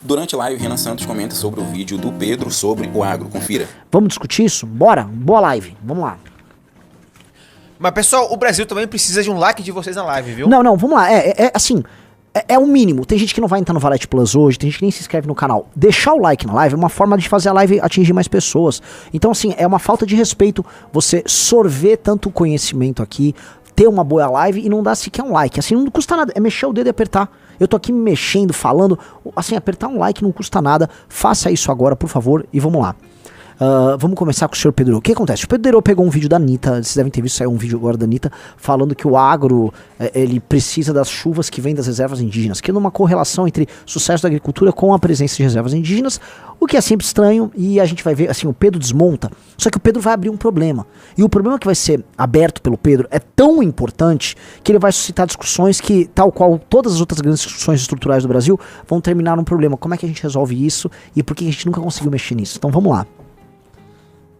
Durante a live, Renan Santos comenta sobre o vídeo do Pedro sobre o agro. Confira. Vamos discutir isso? Bora? Boa live. Vamos lá. Mas, pessoal, o Brasil também precisa de um like de vocês na live, viu? Não, vamos lá. Assim, é o mínimo. Tem gente que não vai entrar no Valete Plus hoje, tem gente que nem se inscreve no canal. Deixar o like na live é uma forma de fazer a live atingir mais pessoas. Então, assim, é uma falta de respeito você sorver tanto conhecimento aqui, ter uma boa live e não dar sequer um like. Assim, não custa nada. É mexer o dedo e apertar. Eu tô aqui me mexendo, falando. Assim, apertar um like não custa nada. Faça isso agora, por favor, e vamos lá. Vamos começar com o senhor Pedro. O que acontece? O Pedro pegou um vídeo da Anitta, vocês devem ter visto, saiu um vídeo agora da Anitta, falando que o agro, ele precisa das chuvas que vêm das reservas indígenas, que é uma correlação entre sucesso da agricultura com a presença de reservas indígenas, o que é sempre estranho, e a gente vai ver, assim, o Pedro desmonta, só que o Pedro vai abrir um problema, e o problema que vai ser aberto pelo Pedro é tão importante que ele vai suscitar discussões que, tal qual todas as outras grandes discussões estruturais do Brasil, vão terminar num problema. Como é que a gente resolve isso, e por que a gente nunca conseguiu mexer nisso? Então vamos lá.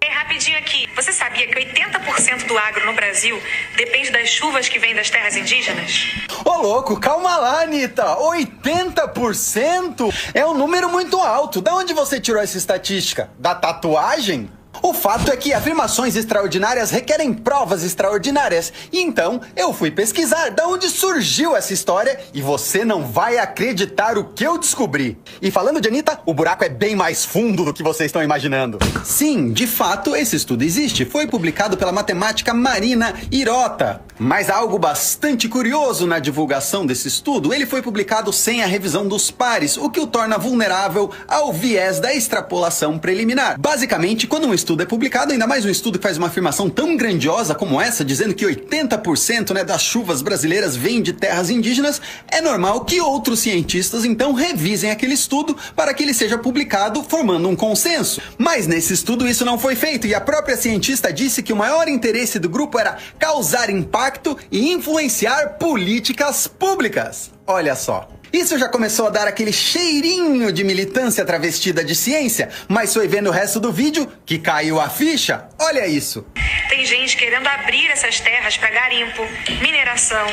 Rapidinho aqui, você sabia que 80% do agro no Brasil depende das chuvas que vêm das terras indígenas? Ô louco, calma lá, Anitta. 80% é um número muito alto. Da onde você tirou essa estatística? Da tatuagem? O fato é que afirmações extraordinárias requerem provas extraordinárias. E então, eu fui pesquisar da onde surgiu essa história e você não vai acreditar o que eu descobri. E falando de Anitta, o buraco é bem mais fundo do que vocês estão imaginando. Sim, de fato, esse estudo existe. Foi publicado pela matemática Marina Hirota. Mas há algo bastante curioso na divulgação desse estudo. Ele foi publicado sem a revisão dos pares, o que o torna vulnerável ao viés da extrapolação preliminar. Basicamente, quando um estudo é publicado, ainda mais um estudo que faz uma afirmação tão grandiosa como essa, dizendo que 80% das chuvas brasileiras vêm de terras indígenas, é normal que outros cientistas então revisem aquele estudo para que ele seja publicado, formando um consenso. Mas nesse estudo isso não foi feito e a própria cientista disse que o maior interesse do grupo era causar impacto e influenciar políticas públicas. Olha só. Isso já começou a dar aquele cheirinho de militância travestida de ciência, mas foi vendo o resto do vídeo que caiu a ficha. Olha isso. Tem gente querendo abrir essas terras para garimpo, mineração,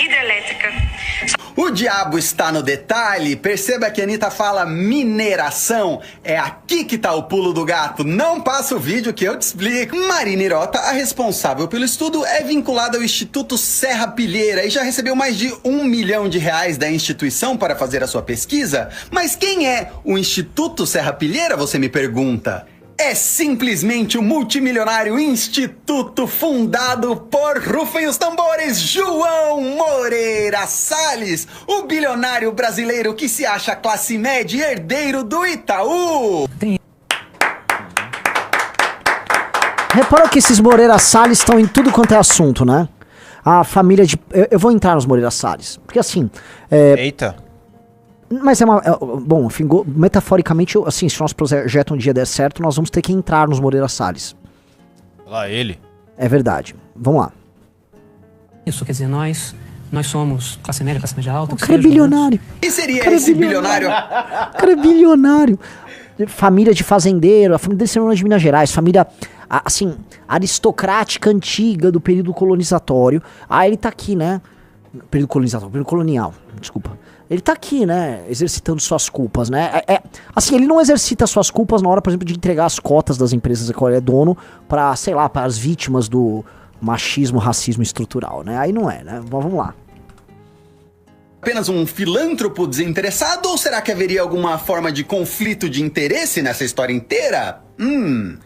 hidrelétrica. O diabo está no detalhe. Perceba que a Anitta fala mineração. É aqui que tá o pulo do gato. Não passa o vídeo que eu te explico. Marina Hirota, a responsável pelo estudo, é vinculada ao Instituto Serra Pilheira e já recebeu mais de R$1 milhão da instituição para fazer a sua pesquisa. Mas quem é o Instituto Serra Pilheira, você me pergunta? É simplesmente o multimilionário instituto fundado por, rufem os tambores, João Moreira Salles, o bilionário brasileiro que se acha classe média e herdeiro do Itaú. Reparou que esses Moreira Salles estão em tudo quanto é assunto, né? A família de... Eu vou entrar nos Moreira Salles, porque assim... Eita. Mas bom, enfim, metaforicamente, assim, se o nosso projeto um dia der certo, nós vamos ter que entrar nos Moreira Salles. Lá ele. É verdade. Vamos lá. Isso, quer dizer, nós somos classe média alta. O cara é bilionário. Quem seria esse bilionário? O cara é bilionário. Família de fazendeiro, a família dele é de Minas Gerais, família, assim, aristocrática antiga do período colonizatório. Ah, ele tá aqui, né? Período colonial, desculpa. Ele tá aqui, né, exercitando suas culpas, né? Assim, ele não exercita suas culpas na hora, por exemplo, de entregar as cotas das empresas da qual ele é dono pra, sei lá, para as vítimas do machismo, racismo estrutural, né? Aí não é, né? Vamos lá. Apenas um filântropo desinteressado ou será que haveria alguma forma de conflito de interesse nessa história inteira?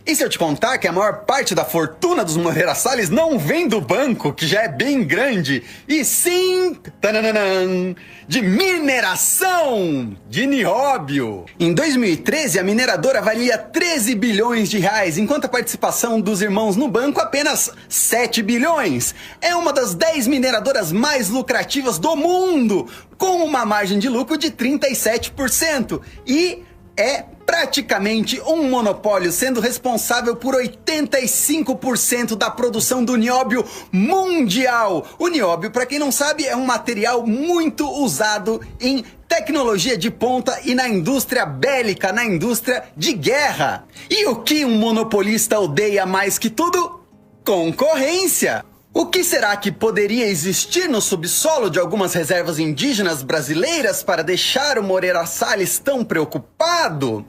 E se eu te contar que a maior parte da fortuna dos Moreira Salles não vem do banco, que já é bem grande, e sim, tanananan, de mineração de nióbio. Em 2013, a mineradora valia 13 bilhões de reais, enquanto a participação dos irmãos no banco apenas 7 bilhões. É uma das 10 mineradoras mais lucrativas do mundo, com uma margem de lucro de 37%. E é praticamente um monopólio, sendo responsável por 85% da produção do nióbio mundial. O nióbio, para quem não sabe, é um material muito usado em tecnologia de ponta e na indústria bélica, na indústria de guerra. E o que um monopolista odeia mais que tudo? Concorrência. O que será que poderia existir no subsolo de algumas reservas indígenas brasileiras para deixar o Moreira Salles tão preocupado?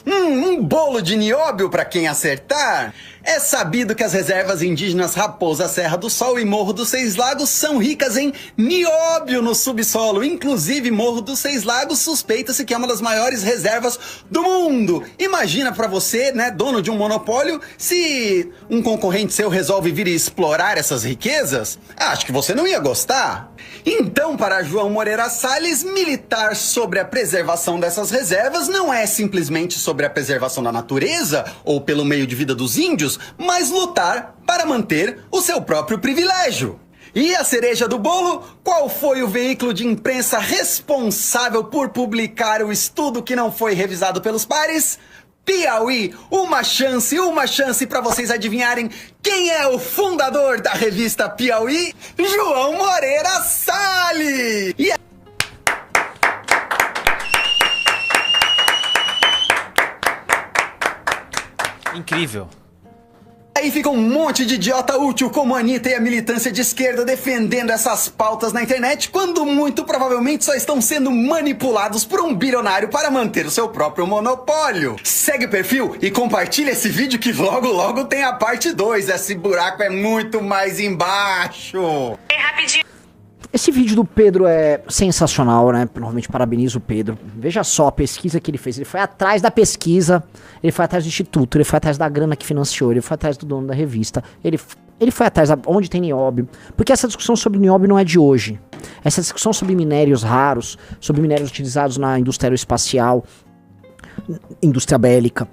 Um bolo de nióbio para quem acertar? É sabido que as reservas indígenas Raposa, Serra do Sol e Morro dos Seis Lagos são ricas em nióbio no subsolo. Inclusive, Morro dos Seis Lagos suspeita-se que é uma das maiores reservas do mundo. Imagina pra você, né, dono de um monopólio, se um concorrente seu resolve vir e explorar essas riquezas? Acho que você não ia gostar. Então, para João Moreira Salles, militar sobre a preservação dessas reservas não é simplesmente sobre a preservação da natureza ou pelo meio de vida dos índios, mas lutar para manter o seu próprio privilégio. E a cereja do bolo? Qual foi o veículo de imprensa responsável por publicar o estudo que não foi revisado pelos pares? Piauí, uma chance para vocês adivinharem quem é o fundador da revista Piauí? João Moreira Salles! Incrível. Aí fica um monte de idiota útil como a Anitta e a militância de esquerda defendendo essas pautas na internet, quando muito provavelmente só estão sendo manipulados por um bilionário para manter o seu próprio monopólio. Segue o perfil e compartilha esse vídeo que logo tem a parte 2. Esse buraco é muito mais embaixo. Rapidinho. Esse vídeo do Pedro é sensacional, né? Novamente parabenizo o Pedro. Veja só a pesquisa que ele fez. Ele foi atrás da pesquisa, ele foi atrás do instituto, ele foi atrás da grana que financiou, ele foi atrás do dono da revista, ele foi atrás de onde tem nióbio. Porque essa discussão sobre nióbio não é de hoje. Essa discussão sobre minérios raros, sobre minérios utilizados na indústria aeroespacial, indústria bélica,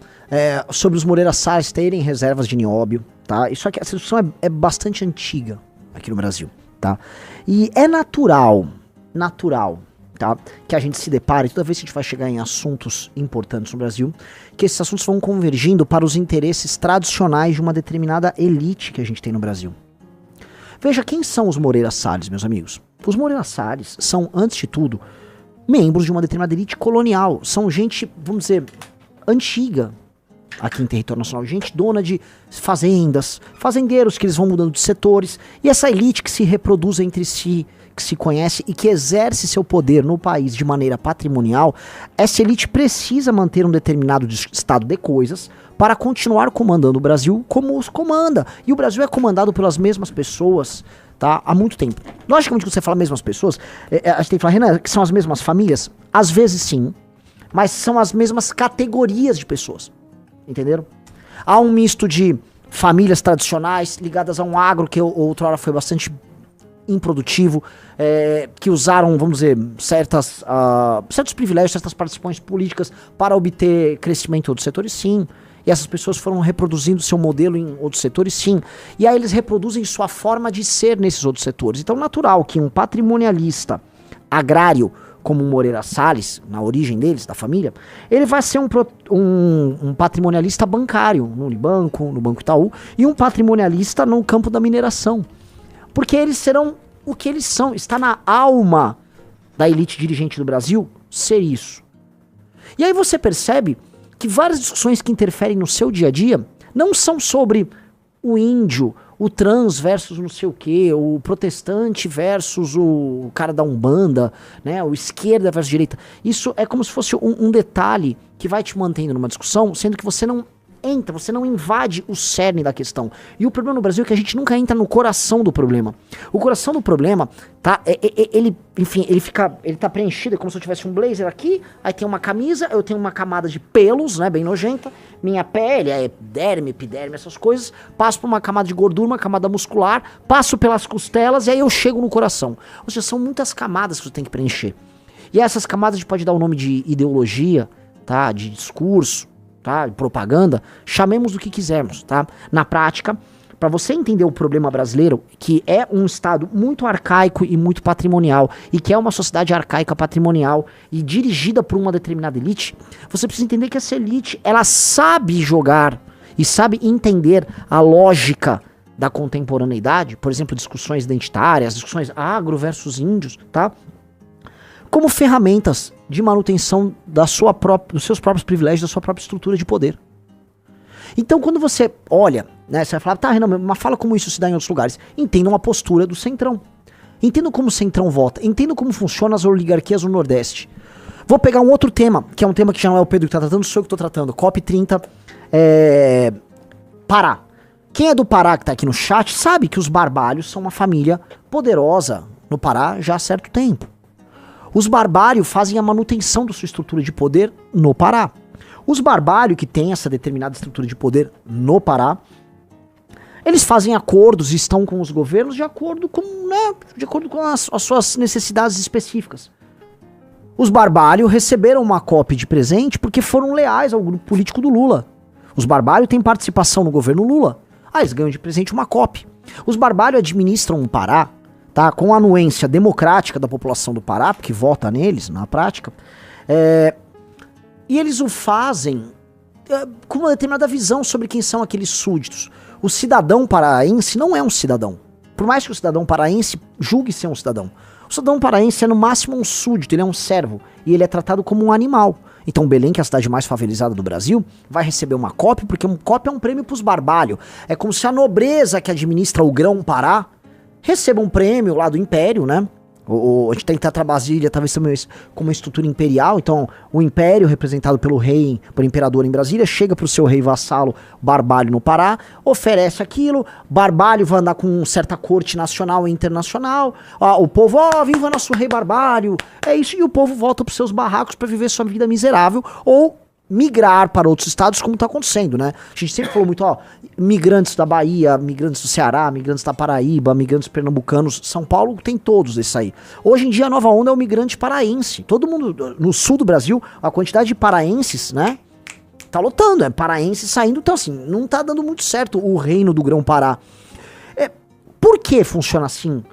sobre os Moreira Salles terem reservas de nióbio, tá? Isso aqui, essa discussão é bastante antiga aqui no Brasil. Tá? E é natural, tá? Que a gente se depare, toda vez que a gente vai chegar em assuntos importantes no Brasil, que esses assuntos vão convergindo para os interesses tradicionais de uma determinada elite que a gente tem no Brasil. Veja, quem são os Moreira Salles, meus amigos? Os Moreira Salles são, antes de tudo, membros de uma determinada elite colonial. São gente, vamos dizer, antiga aqui em território nacional, gente dona de fazendas, fazendeiros que eles vão mudando de setores, e essa elite que se reproduz entre si, que se conhece e que exerce seu poder no país de maneira patrimonial, essa elite precisa manter um determinado estado de coisas para continuar comandando o Brasil como os comanda. E o Brasil é comandado pelas mesmas pessoas, tá? Há muito tempo. Logicamente, quando você fala mesmas pessoas, a gente tem que falar, Renan, que são as mesmas famílias? Às vezes sim, mas são as mesmas categorias de pessoas. Entenderam? Há um misto de famílias tradicionais ligadas a um agro que outrora foi bastante improdutivo, que usaram, vamos dizer, certos privilégios, certas participações políticas para obter crescimento em outros setores, sim. E essas pessoas foram reproduzindo seu modelo em outros setores, sim. E aí eles reproduzem sua forma de ser nesses outros setores. Então, natural que um patrimonialista agrário como o Moreira Salles, na origem deles, da família, ele vai ser um patrimonialista bancário, no Unibanco, no Banco Itaú, e um patrimonialista no campo da mineração. Porque eles serão o que eles são. Está na alma da elite dirigente do Brasil ser isso. E aí você percebe que várias discussões que interferem no seu dia a dia não são sobre o índio, o trans versus não sei o que, o protestante versus o cara da Umbanda, né, o esquerda versus direita. Isso é como se fosse um detalhe que vai te mantendo numa discussão, sendo que você não entra, você não invade o cerne da questão. E o problema no Brasil é que a gente nunca entra no coração do problema. O coração do problema, tá, ele tá preenchido, é como se eu tivesse um blazer aqui, aí tem uma camisa, eu tenho uma camada de pelos, né, bem nojenta, minha pele é derme, epiderme, essas coisas, passo por uma camada de gordura, uma camada muscular, passo pelas costelas e aí eu chego no coração. Ou seja, são muitas camadas que você tem que preencher. E essas camadas a gente pode dar o nome de ideologia, tá, de discurso, tá, propaganda, chamemos do que quisermos, tá? Na prática, para você entender o problema brasileiro, que é um estado muito arcaico e muito patrimonial, e que é uma sociedade arcaica patrimonial e dirigida por uma determinada elite, você precisa entender que essa elite, ela sabe jogar e sabe entender a lógica da contemporaneidade, por exemplo, discussões identitárias, discussões agro versus índios, tá? Como ferramentas de manutenção dos seus próprios privilégios, da sua própria estrutura de poder. Então, quando você olha né? Você vai falar, tá, Renan, mas fala como isso se dá em outros lugares. Entendam a postura do Centrão. Entendam como o Centrão vota. Entendam como funcionam as oligarquias no Nordeste. Vou pegar um outro tema, que é um tema que já não é o Pedro que tá tratando, sou eu que tô tratando. COP30, Pará. Quem é do Pará que tá aqui no chat sabe que os Barbalhos são uma família poderosa no Pará já há certo tempo. Os Barbalhos fazem a manutenção da sua estrutura de poder no Pará. Os Barbalhos que têm essa determinada estrutura de poder no Pará, eles fazem acordos e estão com os governos de acordo com, né, de acordo com as suas necessidades específicas. Os Barbalhos receberam uma COP de presente porque foram leais ao grupo político do Lula. Os Barbalhos têm participação no governo Lula. Eles ganham de presente uma COP. Os Barbalhos administram o Pará, tá, com a anuência democrática da população do Pará, porque vota neles na prática, e eles o fazem com uma determinada visão sobre quem são aqueles súditos. O cidadão paraense não é um cidadão. Por mais que o cidadão paraense julgue ser um cidadão. O cidadão paraense é no máximo um súdito, ele é um servo. E ele é tratado como um animal. Então Belém, que é a cidade mais favelizada do Brasil, vai receber uma COP, porque um COP é um prêmio pros Barbalhos. É como se a nobreza que administra o grão-Pará receba um prêmio lá do Império, né? A gente tem Tatra Brasília, talvez também com uma estrutura imperial. Então, o Império, representado pelo rei, pelo imperador em Brasília, chega pro seu rei vassalo, Barbalho no Pará, oferece aquilo, Barbalho vai andar com certa corte nacional e internacional, o povo, viva nosso rei Barbalho, é isso, e o povo volta pros seus barracos para viver sua vida miserável, ou migrar para outros estados, como tá acontecendo, né? A gente sempre falou muito, migrantes da Bahia, migrantes do Ceará, migrantes da Paraíba, migrantes pernambucanos, São Paulo tem todos esses aí. Hoje em dia a nova onda é o migrante paraense. Todo mundo, no sul do Brasil, a quantidade de paraenses, né? Tá lotando, paraenses saindo, então assim, não tá dando muito certo o reino do Grão-Pará. Por que funciona assim?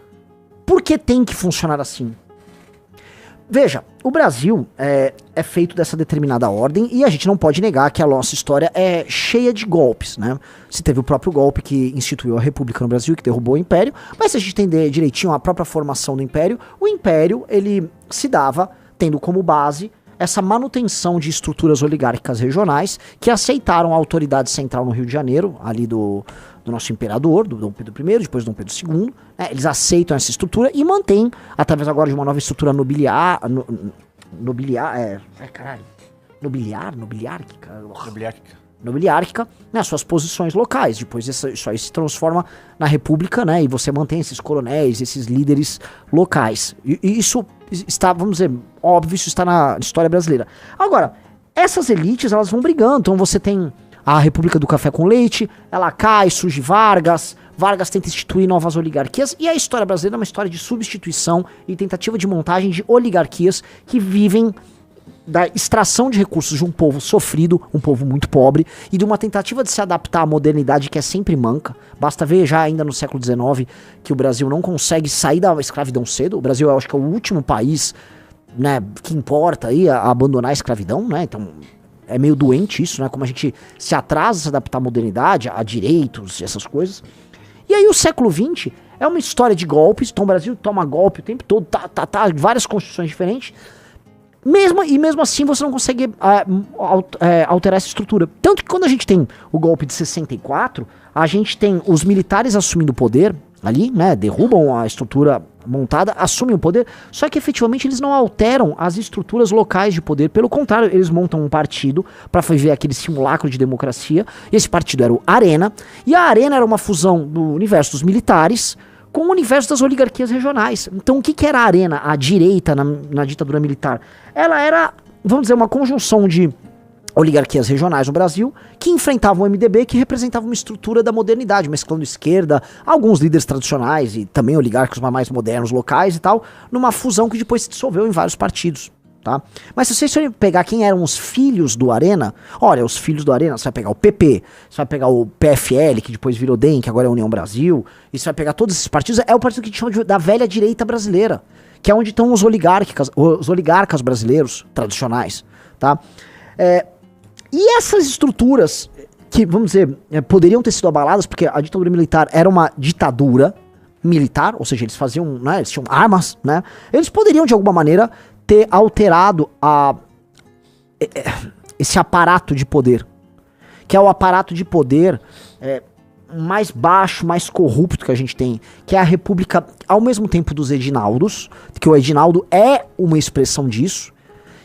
Por que tem que funcionar assim? Veja, o Brasil é feito dessa determinada ordem e a gente não pode negar que a nossa história é cheia de golpes, né? Se teve o próprio golpe que instituiu a República no Brasil, que derrubou o Império, mas se a gente entender direitinho a própria formação do Império, o Império, ele se dava tendo como base essa manutenção de estruturas oligárquicas regionais que aceitaram a autoridade central no Rio de Janeiro, ali do nosso imperador, do Dom Pedro I, depois do Dom Pedro II, né? Eles aceitam essa estrutura e mantêm, através agora de uma nova estrutura nobiliárquica, né, suas posições locais. Depois isso aí se transforma na república, né, e você mantém esses coronéis, esses líderes locais. E isso está, vamos dizer, óbvio, isso está na história brasileira. Agora, essas elites, elas vão brigando, então você tem a República do Café com Leite, ela cai, surge Vargas tenta instituir novas oligarquias, e a história brasileira é uma história de substituição e tentativa de montagem de oligarquias que vivem da extração de recursos de um povo sofrido, um povo muito pobre, e de uma tentativa de se adaptar à modernidade que é sempre manca. Basta ver já ainda no século XIX que o Brasil não consegue sair da escravidão cedo. O Brasil, eu acho que é o último país, né, que importa aí a abandonar a escravidão, né? Então é meio doente isso, né? Como a gente se atrasa a se adaptar à modernidade, a direitos e essas coisas. E aí o século XX é uma história de golpes. Então o Brasil toma golpe o tempo todo, várias constituições diferentes. Mesmo assim você não consegue alterar essa estrutura. Tanto que quando a gente tem o golpe de 64, a gente tem os militares assumindo o poder ali, né? Derrubam a estrutura montada, assumem o poder, só que efetivamente eles não alteram as estruturas locais de poder. Pelo contrário, eles montam um partido para viver aquele simulacro de democracia. E esse partido era o Arena, e a Arena era uma fusão do universo dos militares com o universo das oligarquias regionais. Então o que era a Arena, a direita na ditadura militar? Ela era, vamos dizer, uma conjunção de oligarquias regionais no Brasil que enfrentavam o MDB, que representava uma estrutura da modernidade, mesclando esquerda, alguns líderes tradicionais e também oligarcas mais modernos locais e tal, numa fusão que depois se dissolveu em vários partidos, tá? Mas se vocês forem pegar quem eram os filhos do Arena, olha, os filhos do Arena, você vai pegar o PP, você vai pegar o PFL, que depois virou DEM, que agora é a União Brasil, e você vai pegar todos esses partidos, é o partido que a gente chama da velha direita brasileira, que é onde estão os oligarcas brasileiros tradicionais, tá? E essas estruturas que, vamos dizer, poderiam ter sido abaladas, porque a ditadura militar era uma ditadura militar, ou seja, eles faziam, né, eles tinham armas, né? Eles poderiam, de alguma maneira, ter alterado esse aparato de poder, que é o aparato de poder mais baixo, mais corrupto que a gente tem, que é a república, ao mesmo tempo dos Edinaldos, que o Edinaldo é uma expressão disso,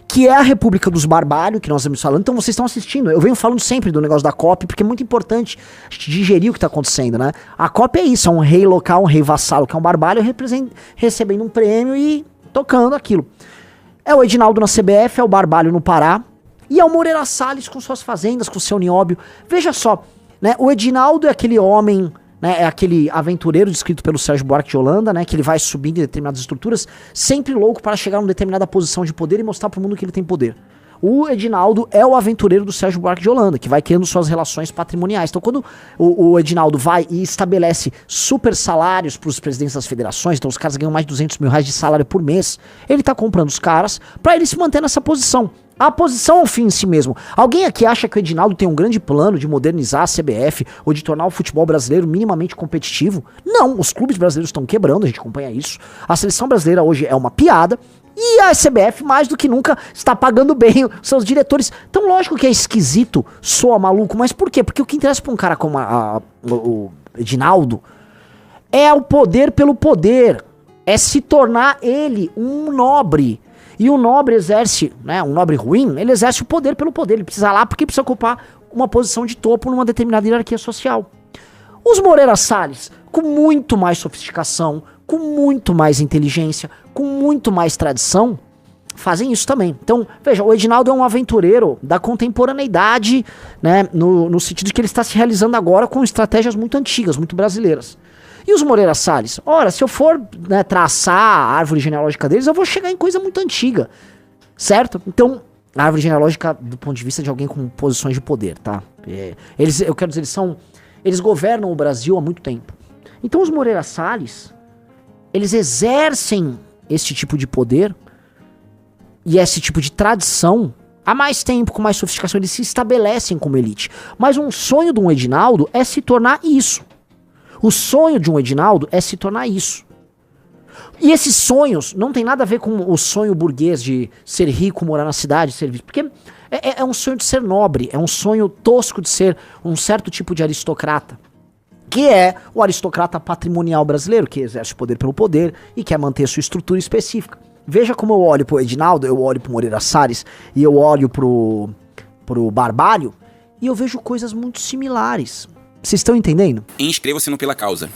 que é a república dos Barbalho, que nós estamos falando. Então vocês estão assistindo, eu venho falando sempre do negócio da COP, porque é muito importante a gente digerir o que está acontecendo, né? A COP é isso, é um rei local, um rei vassalo, que é um Barbalho, recebendo um prêmio e tocando aquilo. É o Edinaldo na CBF, é o Barbalho no Pará, e é o Moreira Salles com suas fazendas, com seu nióbio. Veja só, né? O Edinaldo é aquele homem, né? É aquele aventureiro descrito pelo Sérgio Buarque de Holanda, né? Que ele vai subindo em determinadas estruturas, sempre louco para chegar numa determinada posição de poder e mostrar pro mundo que ele tem poder. O Edinaldo é o aventureiro do Sérgio Buarque de Holanda, que vai criando suas relações patrimoniais. Então, quando o Edinaldo vai e estabelece super salários para os presidentes das federações, então os caras ganham mais de R$200 mil de salário por mês, ele tá comprando os caras para ele se manter nessa posição. A posição é um fim em si mesmo. Alguém aqui acha que o Edinaldo tem um grande plano de modernizar a CBF ou de tornar o futebol brasileiro minimamente competitivo? Não, os clubes brasileiros estão quebrando, a gente acompanha isso. A seleção brasileira hoje é uma piada. E a CBF, mais do que nunca, está pagando bem os seus diretores. Então, lógico que é esquisito, soa maluco, mas por quê? Porque o que interessa pra um cara como o Edinaldo é o poder pelo poder. É se tornar ele um nobre. E o nobre exerce, né, um nobre ruim, ele exerce o poder pelo poder. Ele precisa lá porque precisa ocupar uma posição de topo numa determinada hierarquia social. Os Moreira Salles, com muito mais sofisticação, com muito mais inteligência, com muito mais tradição, fazem isso também. Então, veja, o Edinaldo é um aventureiro da contemporaneidade, né, no sentido de que ele está se realizando agora com estratégias muito antigas, muito brasileiras. E os Moreira Salles? Ora, se eu for, né, traçar a árvore genealógica deles, eu vou chegar em coisa muito antiga, certo? Então, a árvore genealógica do ponto de vista de alguém com posições de poder, tá? Eu quero dizer, eles governam o Brasil há muito tempo. Então os Moreira Salles, eles exercem esse tipo de poder e esse tipo de tradição há mais tempo, com mais sofisticação, eles se estabelecem como elite. Mas um sonho de um Edinaldo é se tornar isso. O sonho de um Edinaldo é se tornar isso. E esses sonhos não tem nada a ver com o sonho burguês de ser rico, morar na cidade, ser visto. Porque é um sonho de ser nobre, é um sonho tosco de ser um certo tipo de aristocrata. Que é o aristocrata patrimonial brasileiro, que exerce o poder pelo poder e quer manter sua estrutura específica. Veja como eu olho pro Edinaldo, eu olho pro Moreira Salles e eu olho pro Barbalho e eu vejo coisas muito similares. Vocês estão entendendo? Inscreva-se no Pela Causa.